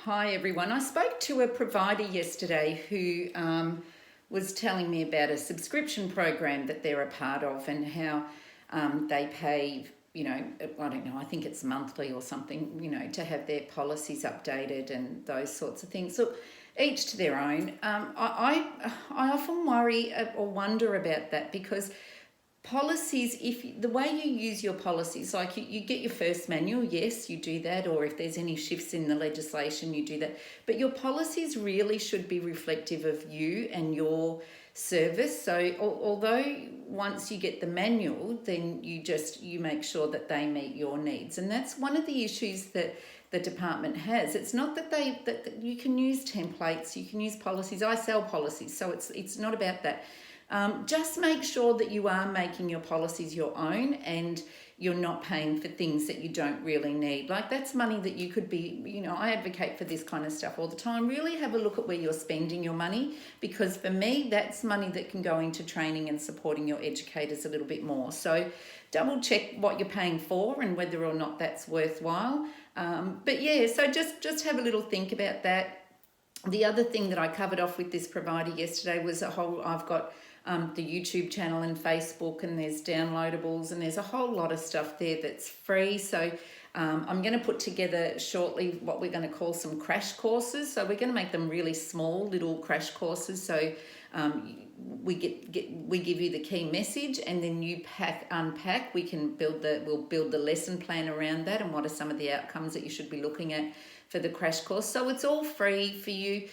Hi everyone. I spoke to a provider yesterday who was telling me about a subscription program that they're a part of and how they pay, I don't know, I think it's monthly or something, to have their policies updated and those sorts of things. So each to their own. I often worry or wonder about that because policies, if the way you use your policies, like you get your first manual, yes, you do that, or if there's any shifts in the legislation, you do that, but your policies really should be reflective of you and your service. So although once you get the manual, then you make sure that they meet your needs, and that's one of the issues that the department has. It's not that you can use templates, you can use policies. I sell policies, so it's not about that. Just make sure that you are making your policies your own and you're not paying for things that you don't really need. Like, that's money that you could be, I advocate for this kind of stuff all the time. Really have a look at where you're spending your money, because for me, that's money that can go into training and supporting your educators a little bit more. So double check what you're paying for and whether or not that's worthwhile. But yeah, so just have a little think about that. The other thing that I covered off with this provider yesterday was I've got the YouTube channel and Facebook, and there's downloadables, and there's a whole lot of stuff there that's free. So I'm going to put together shortly what we're going to call some crash courses. So we're going to make them really small little crash courses. So we give you the key message, and then you unpack. We'll build the lesson plan around that, and what are some of the outcomes that you should be looking at for the crash course. So it's all free for you.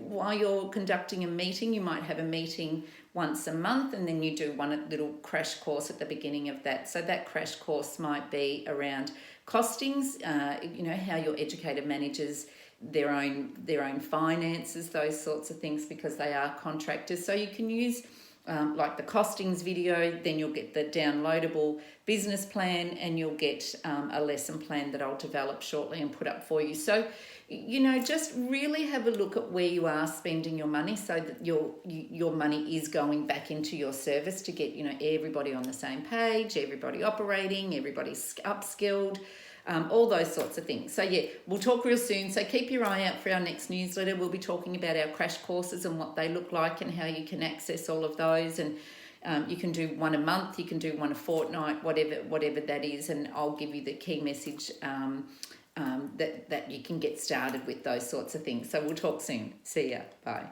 While you're conducting a meeting, you might have a meeting once a month, and then you do one little crash course at the beginning of that. So that crash course might be around costings, how your educator manages their own finances, those sorts of things, because they are contractors. So you can use like the costings video, then you'll get the downloadable business plan, and you'll get a lesson plan that I'll develop shortly and put up for you. So, just really have a look at where you are spending your money, so that your money is going back into your service to get, everybody on the same page, everybody operating, everybody's upskilled. All those sorts of things. So yeah, we'll talk real soon. So keep your eye out for our next newsletter. We'll be talking about our crash courses and what they look like and how you can access all of those. And you can do one a month, you can do one a fortnight, whatever that is. And I'll give you the key message that you can get started with those sorts of things. So we'll talk soon. See ya. Bye.